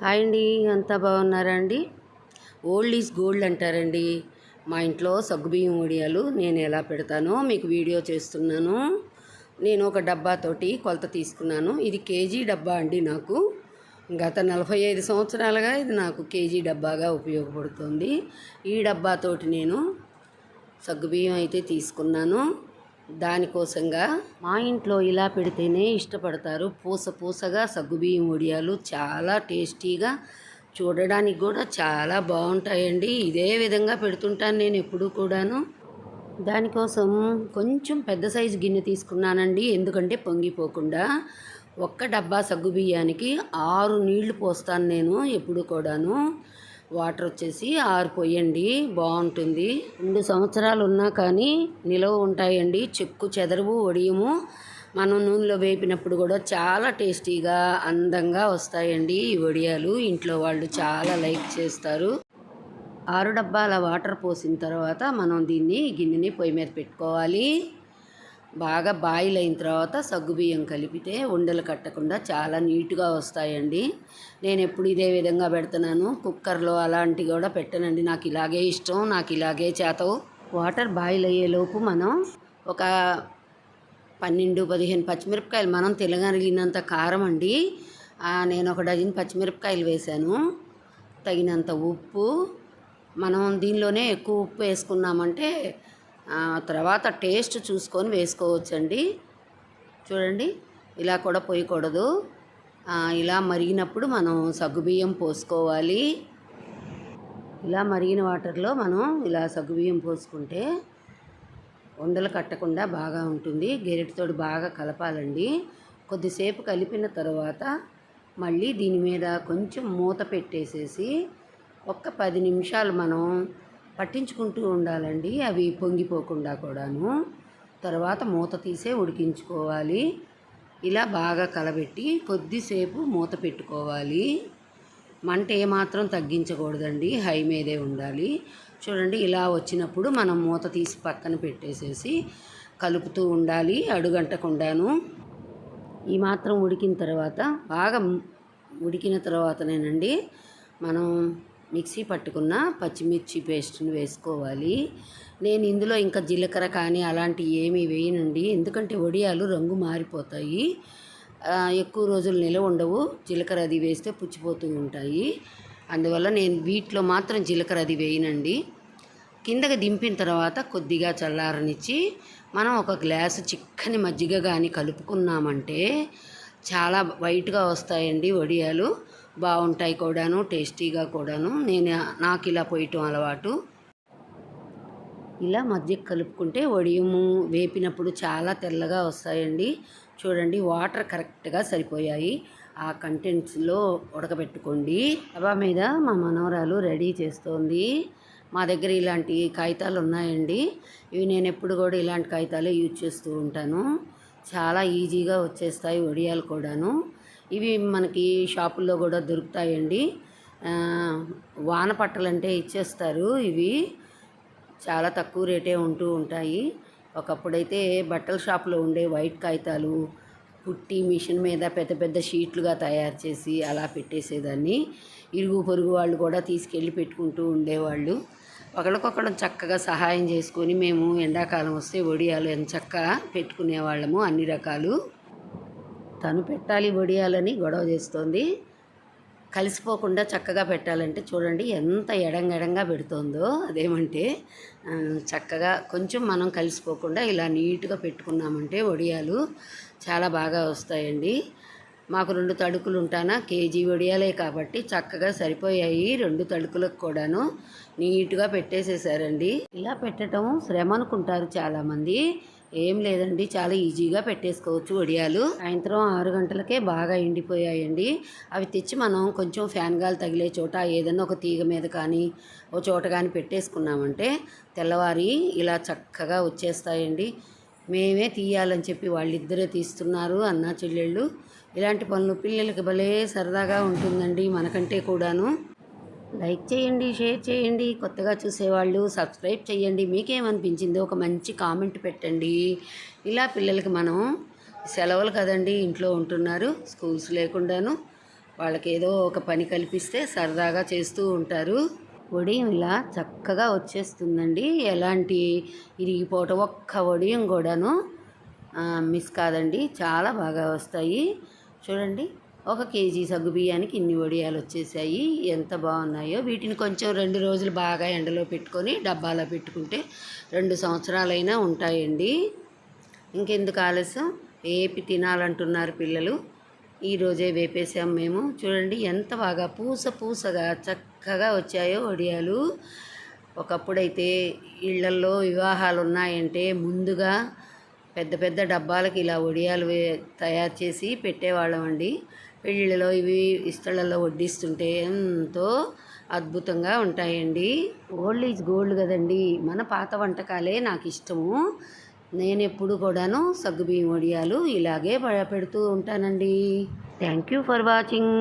Hi అండి, అంతా బాగున్నారా అండి? ఓల్డ్ ఈజ్ గోల్డ్ అంటారండి. మా ఇంట్లో సగ్గుబియ్యం వడియాలు నేను ఎలా పెడతానో మీకు వీడియో చేస్తున్నాను. నేను ఒక డబ్బాతోటి కొలత తీసుకున్నాను. ఇది కేజీ డబ్బా అండి. నాకు గత 45 సంవత్సరాలుగా ఇది నాకు కేజీ డబ్బాగా ఉపయోగపడుతుంది. ఈ డబ్బాతోటి నేను సగ్గుబియ్యం అయితే తీసుకున్నాను. దానికోసంగా మా ఇంట్లో ఇలా పెడితేనే ఇష్టపడతారు. పూస పూసగా సగ్గుబియ్యం వడియాలు చాలా టేస్టీగా, చూడడానికి కూడా చాలా బాగుంటాయండి. ఇదే విధంగా పెడుతుంటాను నేను ఎప్పుడూ కూడాను. దానికోసం కొంచెం పెద్ద సైజు గిన్నె తీసుకున్నానండి, ఎందుకంటే పొంగిపోకుండా. ఒక్క డబ్బా సగ్గుబియ్యానికి 6 నీళ్లు పోస్తాను నేను ఎప్పుడు కూడాను. వాటర్ వచ్చేసి 6 పోయండి, బాగుంటుంది. 2 సంవత్సరాలు ఉన్నా కానీ నిలవ ఉంటాయండి. చెక్కు చెదరవు, వడియము. మనం నూనెలో వేపినప్పుడు కూడా చాలా టేస్టీగా అందంగా వస్తాయండి ఈ వడియాలు. ఇంట్లో వాళ్ళు చాలా లైక్ చేస్తారు. 6 డబ్బాల వాటర్ పోసిన తర్వాత మనం దీన్ని గిన్నెని పొయ్యి మీద పెట్టుకోవాలి. బాగా బాయిల్ అయిన తర్వాత సగ్గుబియ్యం కలిపితే ఉండలు కట్టకుండా చాలా నీట్గా వస్తాయండి. నేను ఎప్పుడు ఇదే విధంగా పెడుతున్నాను. కుక్కర్లో అలాంటివి కూడా పెట్టనండి. నాకు ఇలాగే ఇష్టం, నాకు ఇలాగే చేతవు. వాటర్ బాయిల్ అయ్యేలోపు మనం ఒక 12-15 పచ్చిమిరపకాయలు, మనం తినగలిగినంత కారం అండి. నేను ఒక డజన్ పచ్చిమిరపకాయలు వేశాను. తగినంత ఉప్పు. మనం దీనిలోనే ఎక్కువ ఉప్పు వేసుకున్నామంటే తర్వాత టేస్ట్ చూసుకొని వేసుకోవచ్చండి. చూడండి, ఇలా కూడా పోయకూడదు. ఇలా మరిగినప్పుడు మనం సగ్గుబియ్యం పోసుకోవాలి. ఇలా మరిగిన వాటర్లో మనం ఇలా సగ్గుబియ్యం పోసుకుంటే ఉండలు కట్టకుండా బాగా ఉంటుంది. గెరిటితో బాగా కలపాలండి. కొద్దిసేపు కలిపిన తర్వాత మళ్ళీ దీని మీద కొంచెం మూత పెట్టేసేసి ఒక్క 10 నిమిషాలు మనం పట్టించుకుంటూ ఉండాలండి, అవి పొంగిపోకుండా కూడాను. తర్వాత మూత తీసే ఉడికించుకోవాలి. ఇలా బాగా కలబెట్టి కొద్దిసేపు మూత పెట్టుకోవాలి. మంట ఏమాత్రం తగ్గించకూడదండి, హై మీదే ఉండాలి. చూడండి, ఇలా వచ్చినప్పుడు మనం మూత తీసి పక్కన పెట్టేసేసి కలుపుతూ ఉండాలి, అడుగంటకుండాను. ఈ మాత్రం ఉడికిన తర్వాత, బాగా ఉడికిన తర్వాతనేనండి మనం మిక్సీ పట్టుకున్న పచ్చిమిర్చి పేస్ట్ని వేసుకోవాలి. నేను ఇందులో ఇంకా జీలకర్ర కానీ అలాంటివి ఏమీ వేయనండి, ఎందుకంటే వడియాలు రంగు మారిపోతాయి, ఎక్కువ రోజులు నిలవ ఉండవు. జీలకర్ర అది వేస్తే పుచ్చిపోతూ ఉంటాయి. అందువల్ల నేను వీటిలో మాత్రం జీలకర్ర అది వేయనండి. కిందకి దింపిన తర్వాత కొద్దిగా చల్లారనిచ్చి మనం ఒక గ్లాసు చిక్కని మజ్జిగ కానీ కలుపుకున్నామంటే చాలా వైట్గా వస్తాయండి వడియాలు. బాగుంటాయి కూడాను, టేస్టీగా కూడాను. నాకు ఇలా పోయటం అలవాటు. ఇలా మజ్జిగ కలుపుకుంటే వడియము వేపినప్పుడు చాలా తెల్లగా వస్తాయండి. చూడండి, వాటర్ కరెక్ట్గా సరిపోయాయి. ఆ కంటెంట్స్లో ఉడకబెట్టుకోండి. డబ్బా మీద మా మనవరాలు రెడీ చేస్తోంది. మా దగ్గర ఇలాంటి కాగితాలు ఉన్నాయండి. ఇవి నేను ఎప్పుడు కూడా ఇలాంటి కాగితాలే యూజ్ చేస్తూ ఉంటాను. చాలా ఈజీగా వచ్చేస్తాయి వడియాలు కూడాను. ఇవి మనకి షాపుల్లో కూడా దొరుకుతాయండి. వాన పట్టలంటే ఇచ్చేస్తారు. ఇవి చాలా తక్కువ రేటే ఉంటూ ఉంటాయి. ఒకప్పుడైతే బట్టల షాపులో ఉండే వైట్ కాగితాలు పుట్టి మిషన్ మీద పెద్ద పెద్ద షీట్లుగా తయారు చేసి అలా పెట్టేసేదాన్ని. ఇరుగు పొరుగు వాళ్ళు కూడా తీసుకెళ్ళి పెట్టుకుంటూ ఉండేవాళ్ళు. ఒకరికొకరు చక్కగా సహాయం చేసుకొని మేము ఎండాకాలం వస్తే వడియాలు ఎంచక్కగా పెట్టుకునేవాళ్ళము. అన్ని రకాలు. తను పెట్టాలి వడియాలని గొడవ చేస్తోంది. కలిసిపోకుండా చక్కగా పెట్టాలంటే చూడండి ఎంత ఎడంగా పెడుతోందో. అదేమంటే చక్కగా కొంచెం మనం కలిసిపోకుండా ఇలా నీట్గా పెట్టుకున్నామంటే వడియాలు చాలా బాగా వస్తాయండి. మాకు 2 తడుకులు ఉంటానా, కేజీ వడియాలే కాబట్టి చక్కగా సరిపోయాయి. 2 తడుకులకు కూడాను నీట్గా పెట్టేసేసారండి. ఇలా పెట్టడం శ్రమ అనుకుంటారు చాలామంది. ఏం లేదండి, చాలా ఈజీగా పెట్టేసుకోవచ్చు వడియాలు. సాయంత్రం 6 గంటలకే బాగా ఎండిపోయాయండి. అవి తెచ్చి మనం కొంచెం ఫ్యాన్ గాలి తగిలే చోట ఏదైనా ఒక తీగ మీద కానీ ఓ చోట కానీ పెట్టేసుకున్నామంటే తెల్లవారి ఇలా చక్కగా వచ్చేస్తాయండి. మేమే తీయాలని చెప్పి వాళ్ళిద్దరే తీస్తున్నారు, అన్నా చెల్లెళ్ళు. ఇలాంటి పనులు పిల్లలకి భలే సరదాగా ఉంటుందండి, మనకంటే కూడాను. లైక్ చేయండి, షేర్ చేయండి. కొత్తగా చూసేవాళ్ళు సబ్స్క్రైబ్ చేయండి. మీకేమనిపించిందో ఒక మంచి కామెంట్ పెట్టండి. ఇలా పిల్లలకి మనం సెలవులు కదండి, ఇంట్లో ఉంటున్నారు, స్కూల్స్ లేకుండాను, వాళ్ళకి ఏదో ఒక పని కల్పిస్తే సరదాగా చేస్తూ ఉంటారు. వడియం ఇలా చక్కగా వచ్చేస్తుందండి. ఎలాంటి ఇరిగిపోవటం ఒక్క వడియం కూడాను మిస్ కాదండి. చాలా బాగా వస్తాయి. చూడండి, 1 కేజీ సగ్గుబియ్యానికి ఇన్ని వడియాలు వచ్చేసాయి. ఎంత బాగున్నాయో. వీటిని కొంచెం 2 రోజులు బాగా ఎండలో పెట్టుకొని డబ్బాలో పెట్టుకుంటే 2 సంవత్సరాలైనా ఉంటాయండి. ఇంకెందుకు ఆలస్యం, వేపి తినాలంటున్నారు పిల్లలు. ఈరోజే వేపేసాం మేము. చూడండి ఎంత బాగా పూసగా చక్కగా వచ్చాయో వడియాలు. ఒకప్పుడైతే ఇళ్లల్లో వివాహాలు ఉన్నాయంటే ముందుగా పెద్ద పెద్ద డబ్బాలకి ఇలా వడియాలు తయారు చేసి పెట్టేవాళ్ళం అండి. పెళ్ళిళ్ళలో ఇవి ఇస్తళ్ళల్లో వడ్డిస్తుంటే ఎంతో అద్భుతంగా ఉంటాయండి. ఓల్డ్ ఈజ్ గోల్డ్ కదండి. మన పాత వంటకాలే నాకు ఇష్టము. నేను ఎప్పుడు కూడాను సగ్గుబియ్యం వడియాలు ఇలాగే పెడుతూ ఉంటానండి. Thank you for watching.